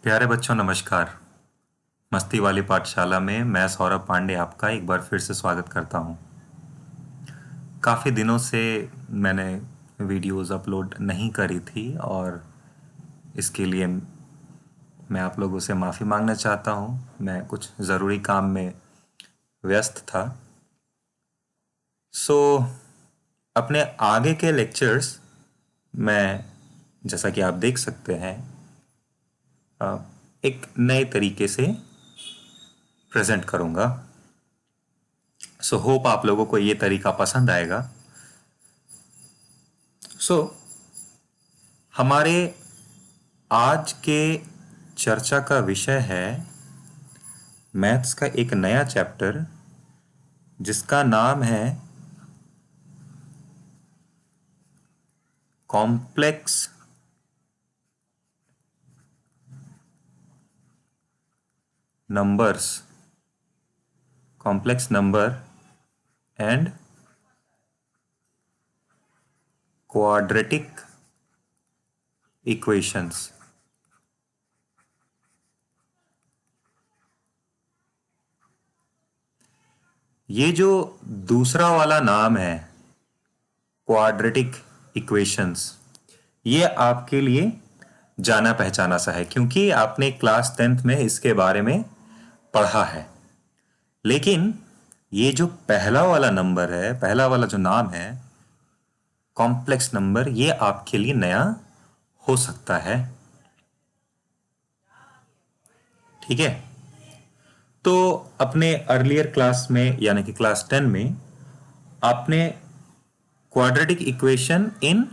प्यारे बच्चों नमस्कार। मस्ती वाली पाठशाला में मैं सौरभ पांडे आपका एक बार फिर से स्वागत करता हूं। काफ़ी दिनों से मैंने वीडियोस अपलोड नहीं करी थी और इसके लिए मैं आप लोगों से माफ़ी मांगना चाहता हूं। मैं कुछ ज़रूरी काम में व्यस्त था। सो अपने आगे के लेक्चर्स मैं, जैसा कि आप देख सकते हैं, एक नए तरीके से प्रेजेंट करूंगा। सो होप आप लोगों को ये तरीका पसंद आएगा। सो हमारे आज के चर्चा का विषय है मैथ्स का एक नया चैप्टर जिसका नाम है complex numbers, complex number and quadratic equations. ये जो दूसरा वाला नाम है क्वाड्रेटिक इक्वेशंस, ये आपके लिए जाना पहचाना सा है क्योंकि आपने क्लास 10th में इसके बारे में पढ़ा है। लेकिन ये जो पहला वाला नंबर है, पहला वाला जो नाम है कॉम्प्लेक्स नंबर, ये आपके लिए नया हो सकता है। ठीक है, तो अपने अर्लियर क्लास में यानी कि क्लास 10 में आपने quadratic equation in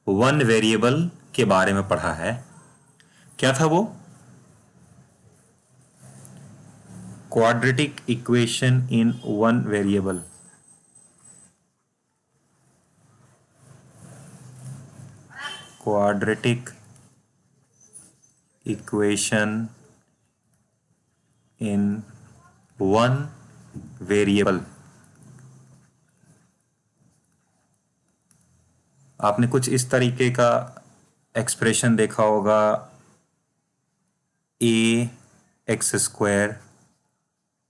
one variable के बारे में पढ़ा है। क्या था वो? Quadratic equation in one variable. Quadratic equation in one variable. आपने कुछ इस तरीके का एक्सप्रेशन देखा होगा, A X square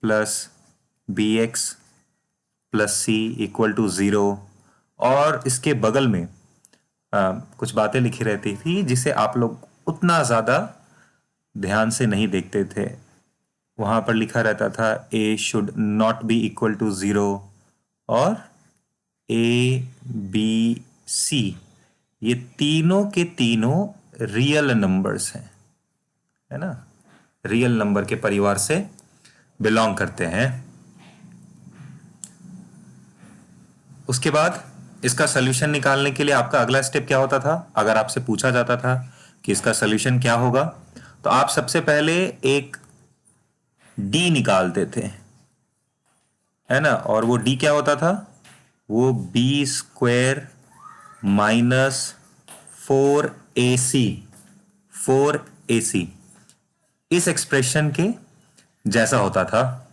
plus B X plus C equal to 0, और इसके बगल में कुछ बातें लिखी रहती थी जिसे आप लोग उतना ज़्यादा ध्यान से नहीं देखते थे। वहाँ पर लिखा रहता था A should not be equal to 0 और ए बी सी, ये तीनों के तीनों रियल नंबर्स हैं, है ना, रियल नंबर के परिवार से बिलोंग करते हैं। उसके बाद इसका सोल्यूशन निकालने के लिए आपका अगला स्टेप क्या होता था? अगर आपसे पूछा जाता था कि इसका सोल्यूशन क्या होगा, तो आप सबसे पहले एक डी निकालते थे, है ना। और वो डी क्या होता था? वो B square minus 4ac, 4ac इस एक्सप्रेशन के जैसा होता था,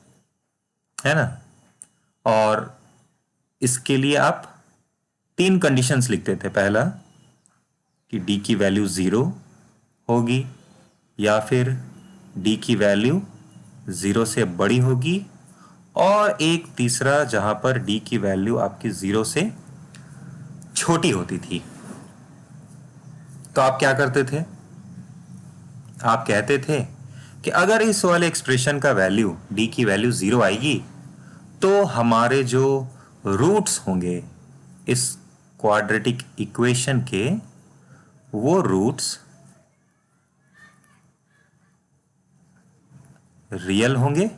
है ना। और इसके लिए आप तीन कंडीशंस लिखते थे। पहला कि डी की वैल्यू 0 होगी, या फिर डी की वैल्यू 0 से बड़ी होगी, और एक तीसरा जहां पर डी की वैल्यू आपकी 0 से छोटी होती थी। तो आप क्या करते थे? आप कहते थे कि अगर इस वाले एक्सप्रेशन का वैल्यू, डी की वैल्यू 0 आएगी, तो हमारे जो रूट्स होंगे इस क्वाड्रेटिक इक्वेशन के, वो रूट्स रियल होंगे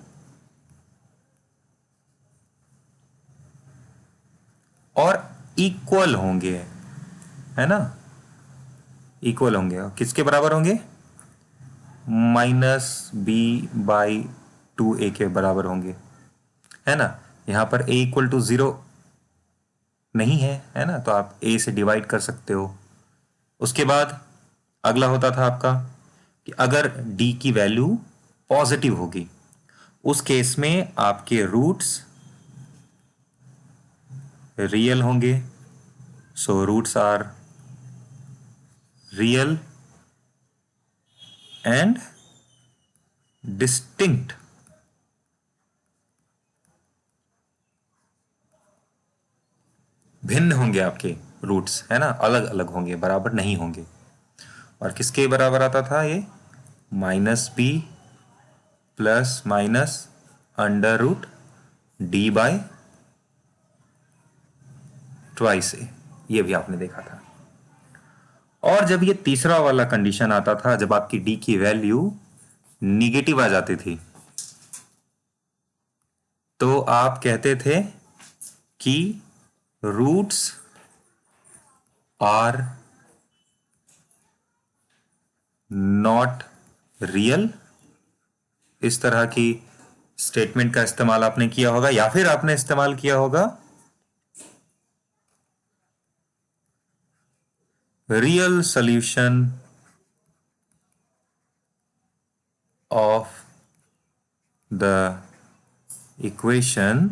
और इक्वल होंगे, है ना। इक्वल होंगे, किसके बराबर होंगे? -b/2a के बराबर होंगे, है ना। यहां पर a इक्वल टू 0 नहीं है, है ना, तो आप a से डिवाइड कर सकते हो। उसके बाद अगला होता था आपका कि अगर d की वैल्यू पॉजिटिव होगी, उस केस में आपके रूट्स रियल होंगे। So roots are real and distinct भिन्न होंगे आपके रूट्स, है ना, अलग अलग होंगे, बराबर नहीं होंगे। और किसके बराबर आता था ये? -b plus minus under root D by twice A, ये भी आपने देखा था। और जब ये तीसरा वाला कंडीशन आता था, जब आपकी डी की वैल्यू निगेटिव आ जाती थी, तो आप कहते थे कि रूट्स आर नॉट रियल। इस तरह की स्टेटमेंट का इस्तेमाल आपने किया होगा, या फिर आपने इस्तेमाल किया होगा real solution of the equation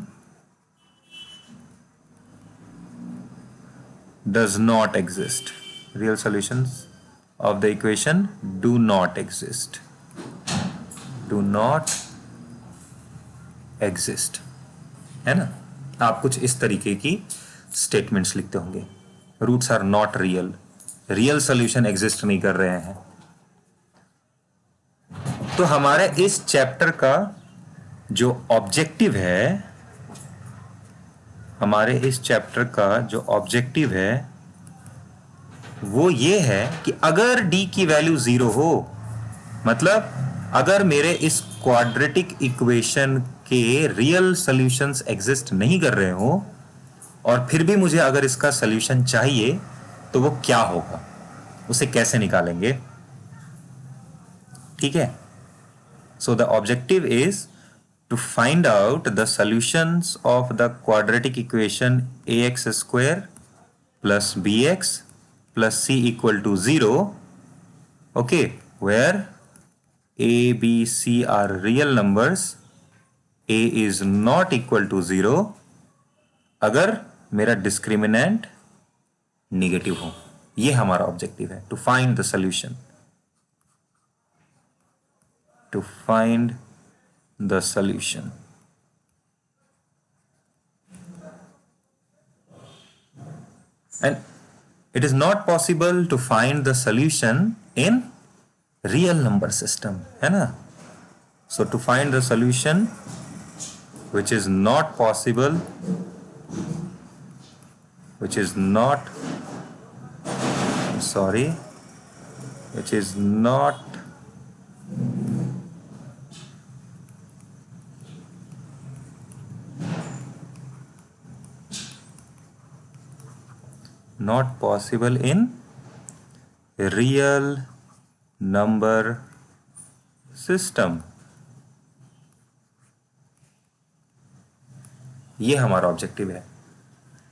does not exist. Real solutions of the equation do not exist. Do not exist, है ना? आप कुछ इस तरीके की स्टेटमेंट्स लिखते होंगे। Roots are not real, real solution exist नहीं कर रहे हैं। तो हमारे इस चैप्टर का जो ऑब्जेक्टिव है, हमारे इस चैप्टर का जो ऑब्जेक्टिव है वो ये है कि अगर d की वैल्यू 0 हो, मतलब अगर मेरे इस क्वाड्रेटिक इक्वेशन के रियल सॉल्यूशंस एग्जिस्ट नहीं कर रहे हो और फिर भी मुझे अगर इसका सॉल्यूशन चाहिए, तो वो क्या होगा, उसे कैसे निकालेंगे? ठीक है। So the objective is to find out the solutions of the quadratic equation ax square plus bx plus c equal to 0, okay, where a, b, c are real numbers, a is not equal to 0 अगर मेरा discriminant negative हो। ये हमारा objective है, to find the solution, to find the solution. And it is not possible to find the solution in real number system, है ना? So to find the solution which is not possible, which is not not possible in real number system, ये हमारा objective है।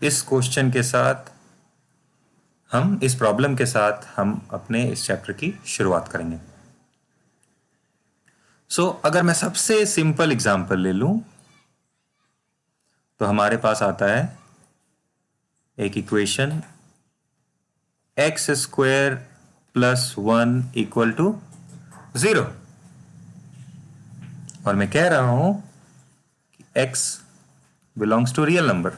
इस question के साथ हम, इस प्रॉब्लम के साथ हम अपने इस चैप्टर की शुरुआत करेंगे। अगर मैं सबसे सिंपल एग्जांपल ले लूं, तो हमारे पास आता है एक equation x square plus 1 equal to 0, और मैं कह रहा हूं कि x belongs to real number.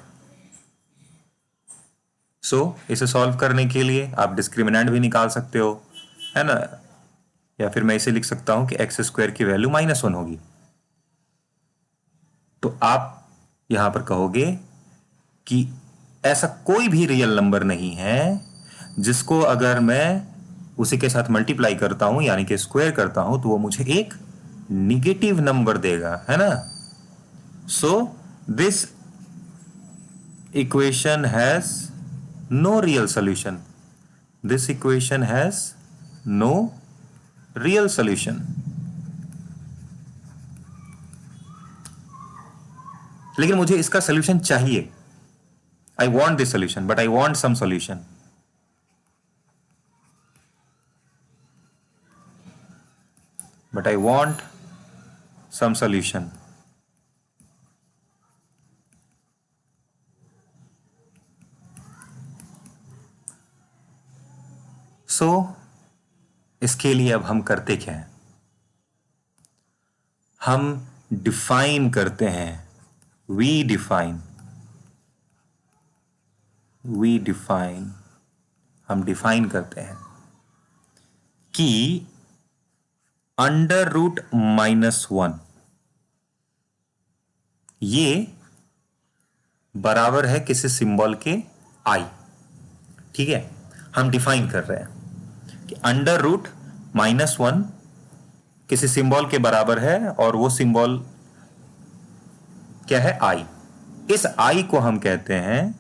इसे सॉल्व करने के लिए आप डिस्क्रिमिनेंट भी निकाल सकते हो, है ना, या फिर मैं इसे लिख सकता हूं कि एक्स स्क्वायर की वैल्यू -1 होगी। तो आप यहां पर कहोगे कि ऐसा कोई भी रियल नंबर नहीं है जिसको अगर मैं उसी के साथ मल्टीप्लाई करता हूं, यानी कि स्क्वायर करता हूं, तो वो मुझे एक निगेटिव नंबर देगा, है ना। So this equation has no real solution, this equation has no real solution. लेकिन मुझे इसका सॉल्यूशन चाहिए, I want this solution, but I want some solution. But I want some solution. इसके लिए अब हम करते क्या हैं? हम डिफाइन करते हैं, वी डिफाइन, हम डिफाइन करते हैं कि अंडर रूट -1 ये बराबर है किसी सिंबल के आई। ठीक है, हम डिफाइन कर रहे हैं कि अंडर रूट -1 किसी सिंबल के बराबर है और वो सिंबल क्या है, आई। इस आई को हम कहते हैं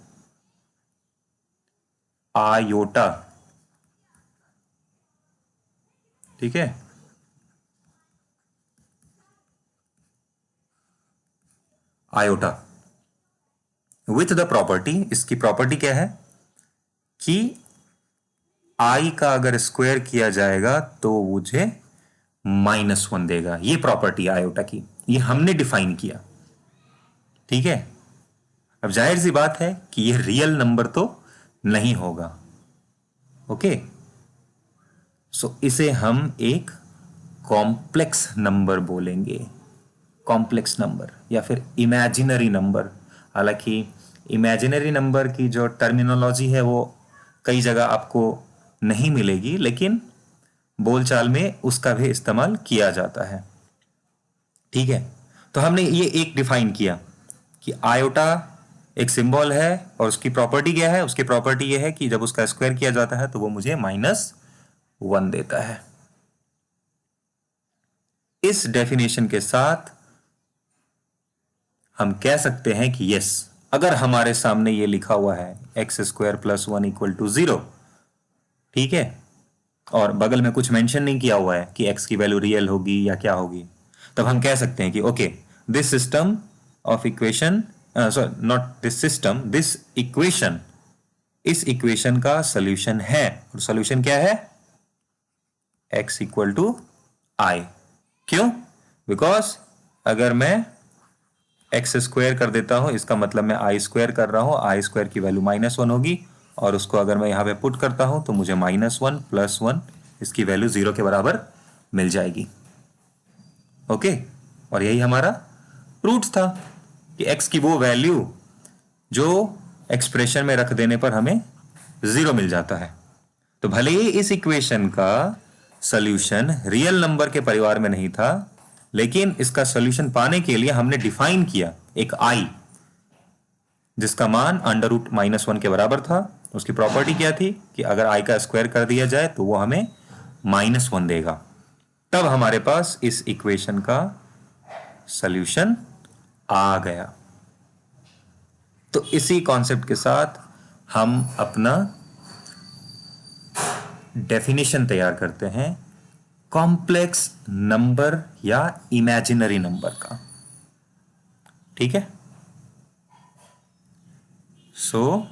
आयोटा। ठीक है, आयोटा विथ द प्रॉपर्टी, इसकी प्रॉपर्टी क्या है कि आई का अगर स्क्वायर किया जाएगा तो मुझे -1 देगा। ये प्रॉपर्टी आयोटा की, ये हमने डिफाइन किया। ठीक है, अब जाहिर सी बात है कि ये रियल नंबर तो नहीं होगा। ओके, सो इसे हम एक कॉम्प्लेक्स नंबर बोलेंगे, कॉम्प्लेक्स नंबर या फिर इमेजिनरी नंबर। हालांकि इमेजिनरी नंबर की जो टर्मिनोलॉजी है वो कई जगह आपको नहीं मिलेगी, लेकिन बोलचाल में उसका भी इस्तेमाल किया जाता है। ठीक है, तो हमने ये एक डिफाइन किया कि आयोटा एक सिंबल है और उसकी प्रॉपर्टी क्या है, उसकी प्रॉपर्टी ये है कि जब उसका स्क्वायर किया जाता है तो वो मुझे -1 देता है। इस डेफिनेशन के साथ हम कह सकते हैं कि यस, अगर हमारे सामने ये लिखा हुआ है x² + 1 = 0, ठीक है, और बगल में कुछ मेंशन नहीं किया हुआ है कि x की वैल्यू रियल होगी या क्या होगी, तब हम कह सकते हैं कि okay, this system of equation, sorry not this system, this equation, इस इक्वेशन का सॉल्यूशन है। और सॉल्यूशन क्या है, x = I। क्यों? बिकॉज अगर मैं x² कर देता हूं, इसका मतलब मैं I² कर रहा हूं, I² की वैल्यू -1 होगी, और उसको अगर मैं यहां पे पुट करता हूं तो मुझे -1 + 1, इसकी वैल्यू 0 के बराबर मिल जाएगी। ओके, और यही हमारा प्रूफ था कि x की वो वैल्यू जो एक्सप्रेशन में रख देने पर हमें 0 मिल जाता है। तो भले ही इस इक्वेशन का सॉल्यूशन रियल नंबर के परिवार में नहीं था, लेकिन इसका सॉल्यूशन पाने के लिए हमने डिफाइन किया एक i, जिसका मान अंडर रूट -1 के बराबर था। उसकी प्रॉपर्टी क्या थी कि अगर i का स्क्वायर कर दिया जाए तो वो हमें -1 देगा। तब हमारे पास इस इक्वेशन का सॉल्यूशन आ गया। तो इसी कॉन्सेप्ट के साथ हम अपना डेफिनेशन तैयार करते हैं कॉम्प्लेक्स नंबर या इमेजिनरी नंबर का। ठीक है, सो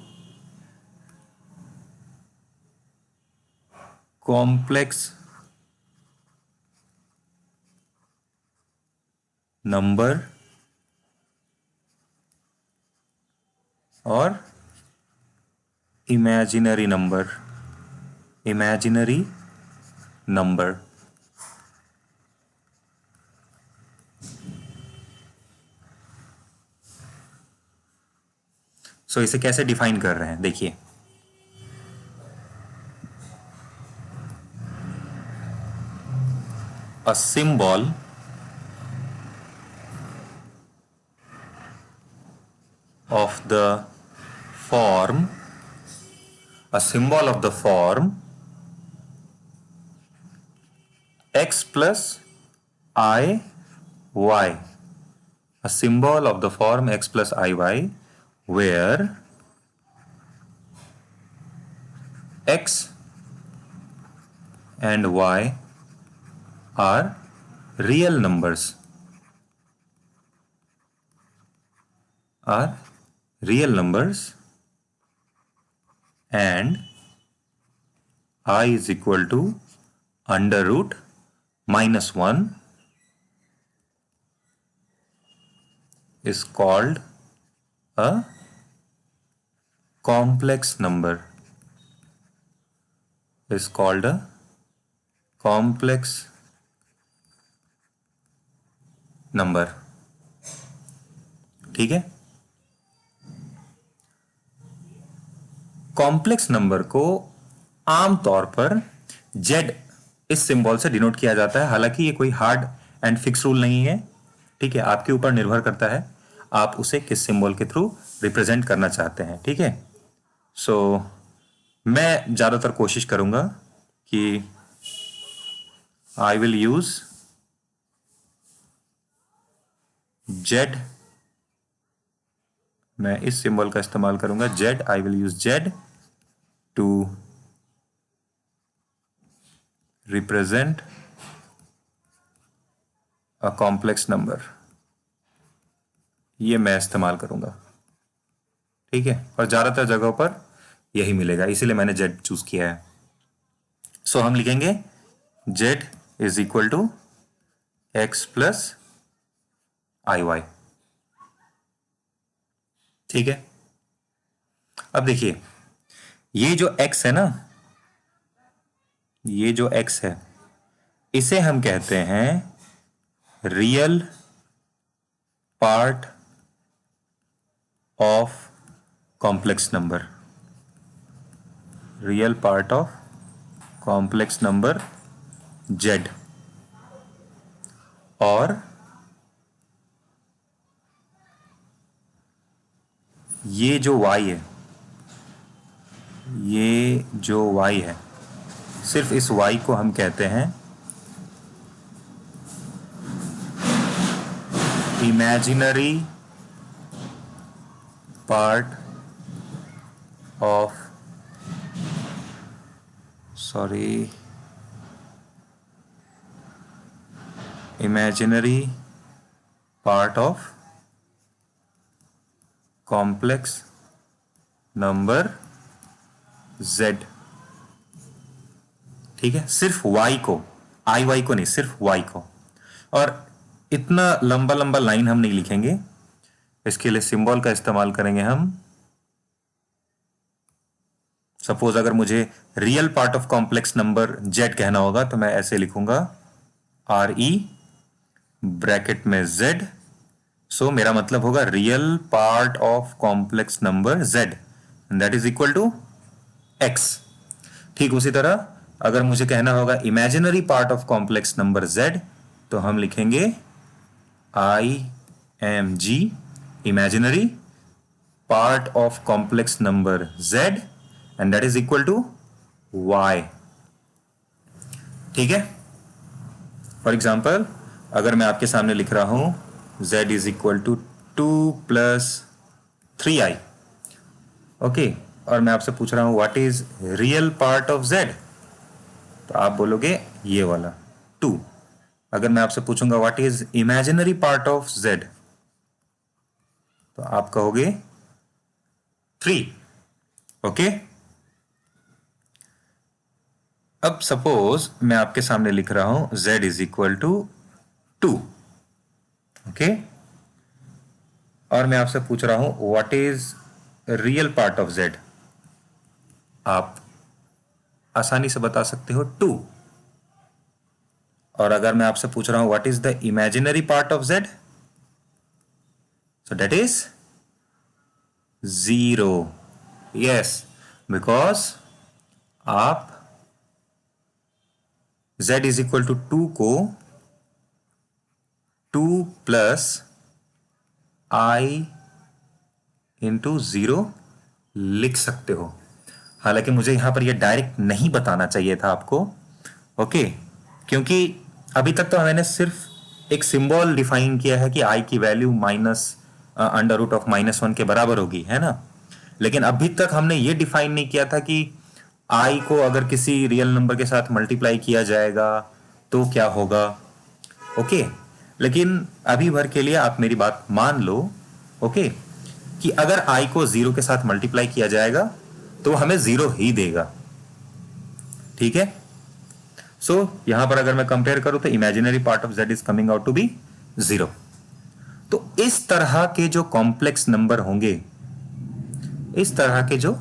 कॉम्प्लेक्स नंबर और इमेजिनरी नंबर, इमेजिनरी नंबर, सो इसे कैसे डिफाइन कर रहे हैं, देखिए। A symbol of the form, a symbol of the form x plus I y, a symbol of the form x plus I y, where x and y are real numbers, are real numbers, and I is equal to under root -1 is called a complex number, is called a complex number. ठीक है, complex number को आमतौर पर Z इस symbol से denote किया जाता है। हालांकि ये कोई हार्ड एंड फिक्स रूल नहीं है। ठीक है, आपके ऊपर निर्भर करता है आप उसे किस सिंबल के थ्रू रिप्रेजेंट करना चाहते हैं। ठीक है, सो मैं ज्यादातर कोशिश करूंगा कि आई विल यूज जेड, मैं इस सिंबल का इस्तेमाल करूंगा z. I will use z to represent a complex number, ये मैं इस्तेमाल करूंगा। ठीक है, और ज्यादातर जगहों पर यही मिलेगा, इसीलिए मैंने जेड चूज किया है। सो हम लिखेंगे z is equal to x plus i y. ठीक है, अब देखिए ये जो x है ना, ये जो x है इसे हम कहते हैं real part of complex number, real part of complex number z। और ये जो y है, ये जो y है, सिर्फ इस y को हम कहते हैं imaginary part of, sorry, imaginary part of complex number z। ठीक है, सिर्फ y को, आई वाई को नहीं, सिर्फ y को। और इतना लंबा लंबा लाइन हम नहीं लिखेंगे, इसके लिए सिंबल का इस्तेमाल करेंगे हम। सपोज अगर मुझे real part of complex number z कहना होगा तो मैं ऐसे लिखूंगा RE ब्रैकेट में z। सो मेरा मतलब होगा real part of complex number z, that is equal to x। ठीक उसी तरह अगर मुझे कहना होगा imaginary part of complex number z तो हम लिखेंगे IMG imaginary part of complex number z and that is equal to y। ठीक है, फॉर एग्जाम्पल अगर मैं आपके सामने लिख रहा हूं z is equal to 2 plus 3i, okay, और मैं आपसे पूछ रहा हूं what is real part of z, तो आप बोलोगे ये वाला 2। अगर मैं आपसे पूछूंगा what is imaginary part of z तो आप कहोगे 3। ओके, अब सपोज मैं आपके सामने लिख रहा हूं z is equal to 2, okay, और मैं आपसे पूछ रहा हूं what is real part of z, आप आसानी से बता सकते हो 2। और अगर मैं आपसे पूछ रहा हूं what is the imaginary part of z, so that is 0। Yes, because आप z इज इक्वल टू 2 को 2 प्लस i इंटू 0 लिख सकते हो। हालांकि मुझे यहां पर यह डायरेक्ट नहीं बताना चाहिए था आपको, ओके, क्योंकि अभी तक तो मैंने सिर्फ एक सिंबल डिफाइन किया है कि i की value minus under root of -1 के बराबर होगी, है ना। लेकिन अभी तक हमने ये डिफाइन नहीं किया था कि i को अगर किसी रियल नंबर के साथ मल्टीप्लाई किया जाएगा तो क्या होगा, ओके। लेकिन अभी भर के लिए आप मेरी बात मान लो, ओके, कि अगर i को 0 के साथ मल्टीप्लाई किया जाएगा तो हमें 0 ही देगा। ठीक है, सो यहां पर अगर मैं कंपेयर करूं तो imaginary part of z is coming out to be 0। तो इस तरह के जो कॉम्प्लेक्स नंबर होंगे, इस तरह के जो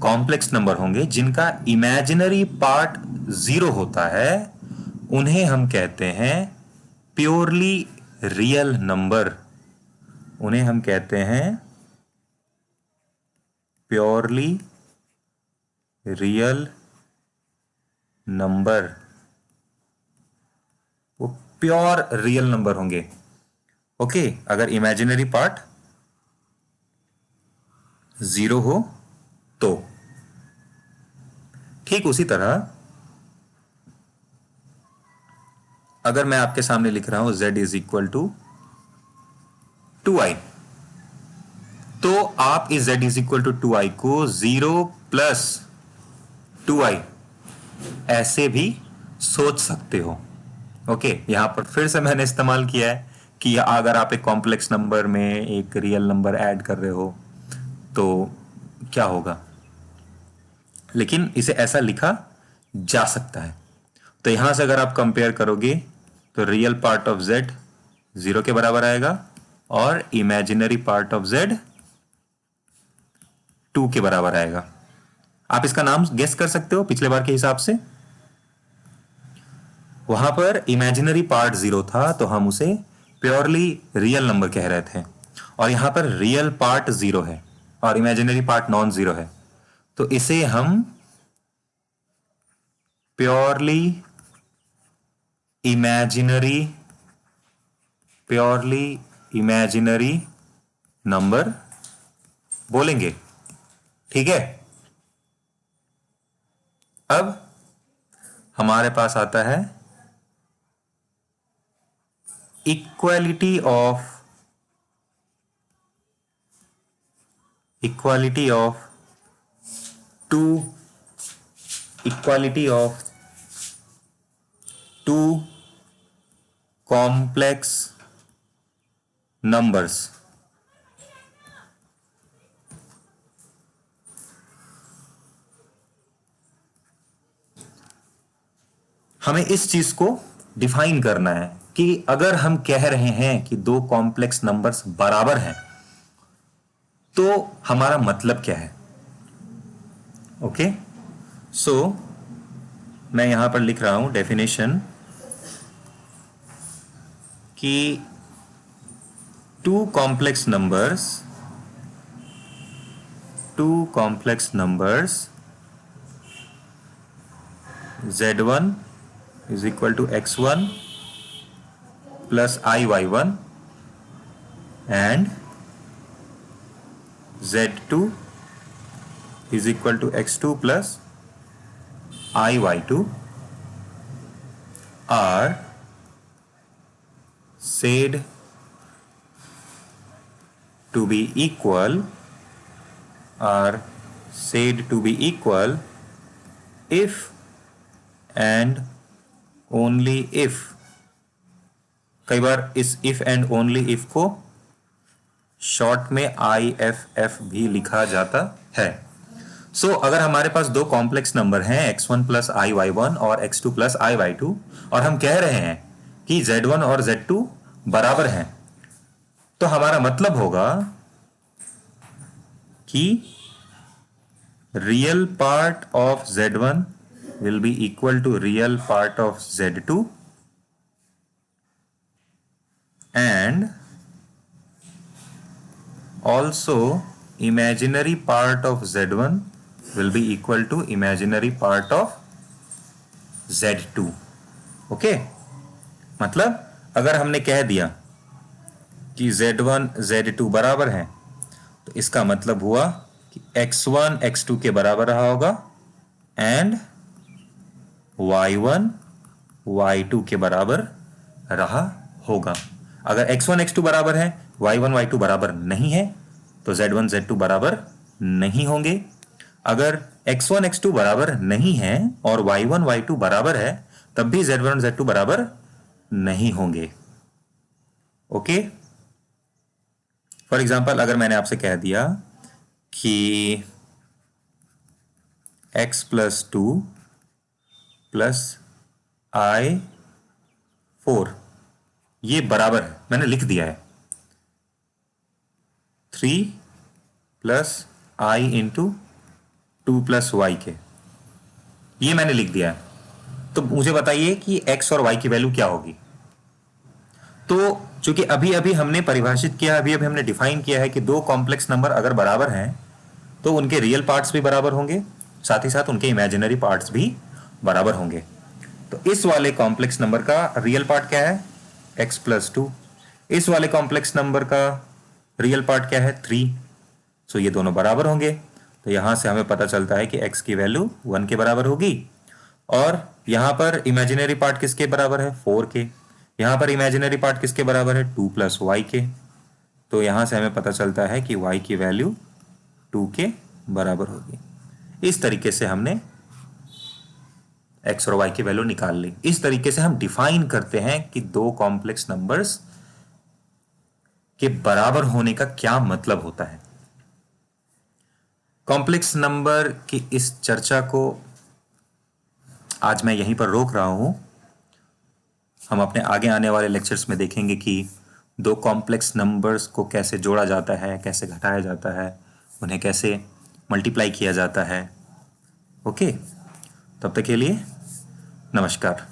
कॉम्प्लेक्स नंबर होंगे जिनका इमेजिनरी पार्ट 0 होता है, उन्हें हम कहते हैं प्योरली रियल नंबर, उन्हें हम कहते हैं प्योरली रियल नंबर। वो प्योर रियल नंबर होंगे। ओके, अगर इमेजिनरी पार्ट 0 हो तो। ठीक उसी तरह अगर मैं आपके सामने लिख रहा हूं z is equal to 2i, तो आप इस z is equal to 2i को 0 प्लस 2i ऐसे भी सोच सकते हो। ओके, यहां पर फिर से मैंने इस्तेमाल किया है कि अगर आप एक कॉम्प्लेक्स नंबर में एक रियल नंबर ऐड कर रहे हो तो क्या होगा, लेकिन इसे ऐसा लिखा जा सकता है। तो यहां से अगर आप कंपेयर करोगे तो रियल पार्ट ऑफ z 0 के बराबर आएगा और इमेजिनरी पार्ट ऑफ z 2 के बराबर आएगा। आप इसका नाम गेस कर सकते हो पिछले बार के हिसाब से। वहां पर इमेजिनरी पार्ट 0 था तो हम उसे प्योरली रियल नंबर कह रहे थे, और यहां पर रियल पार्ट 0 है और इमेजिनरी पार्ट नॉन जीरो है, तो इसे हम प्योरली इमेजिनरी नंबर बोलेंगे। ठीक है, अब हमारे पास आता है equality of two complex numbers. हमें इस चीज को डिफाइन करना है कि अगर हम कह रहे हैं कि दो कॉम्प्लेक्स नंबर्स बराबर हैं तो हमारा मतलब क्या है। ओके, सो मैं यहां पर लिख रहा हूं डेफिनेशन कि two complex numbers z1 is equal to x1 plus iy1 and z2 is equal to x2 plus iy2 are said to be equal if and only if। कई बार इस if and only if को short में IFF भी लिखा जाता है। सो अगर हमारे पास दो कॉम्प्लेक्स नंबर हैं x1 प्लस iy1 और x2 प्लस iy2 और हम कह रहे हैं कि z1 और z2 बराबर हैं, तो हमारा मतलब होगा कि real part of z1 will be equal to real part of z2 and also imaginary part of z1 will be equal to imaginary part of z2। Okay, मतलब अगर हमने कह दिया कि z1 z2 बराबर हैं तो इसका मतलब हुआ कि x1 x2 के बराबर रहा होगा एंड y1 y2 के बराबर रहा होगा। अगर x1 x2 बराबर है, y1 y2 बराबर नहीं है, तो z1 z2 बराबर नहीं होंगे। अगर x1 x2 बराबर नहीं है और y1 y2 बराबर है, तब भी z1 z2 बराबर नहीं होंगे। ओके, फॉर एग्जाम्पल अगर मैंने आपसे कह दिया कि x प्लस 2 प्लस i4 ये बराबर है, मैंने लिख दिया है 3 plus i into 2 plus y के, ये मैंने लिख दिया है। तो मुझे बताइए कि x और y की वैल्यू क्या होगी। तो चूंकि अभी अभी हमने परिभाषित किया, अभी अभी हमने डिफाइन किया है कि दो कॉम्प्लेक्स नंबर अगर बराबर हैं तो उनके रियल पार्ट्स भी बराबर होंगे, साथ ही साथ उनके इमेजिनरी पार्ट्स भी बराबर होंगे। तो इस वाले कॉम्प्लेक्स नंबर का रियल पार्ट क्या है? x+2। इस वाले कॉम्प्लेक्स नंबर का रियल पार्ट क्या है? 3। सो ये दोनों बराबर होंगे। तो यहां से हमें पता चलता है कि x की वैल्यू 1 के बराबर होगी, और यहां पर इमेजिनरी पार्ट किसके बराबर है? 4 के। यहां पर इमेजिनरी पार्ट किसके बराबर है? 2 + y के। तो यहां से हमें पता चलता है कि y की वैल्यू 2 के बराबर होगी। इस तरीके से हमने x और y की वैल्यू निकाल ली। इस तरीके से हम डिफाइन करते हैं कि दो कॉम्प्लेक्स नंबर्स के बराबर होने का क्या मतलब होता है। कॉम्प्लेक्स नंबर की इस चर्चा को आज मैं यहीं पर रोक रहा हूं। हम अपने आगे आने वाले लेक्चर्स में देखेंगे कि दो कॉम्प्लेक्स नंबर्स को कैसे जोड़ा जाता है, कैसे घटाया जाता है, उन्हें कैसे मल्टीप्लाई किया जाता है। ओके, तब तक के लिए नमस्कार।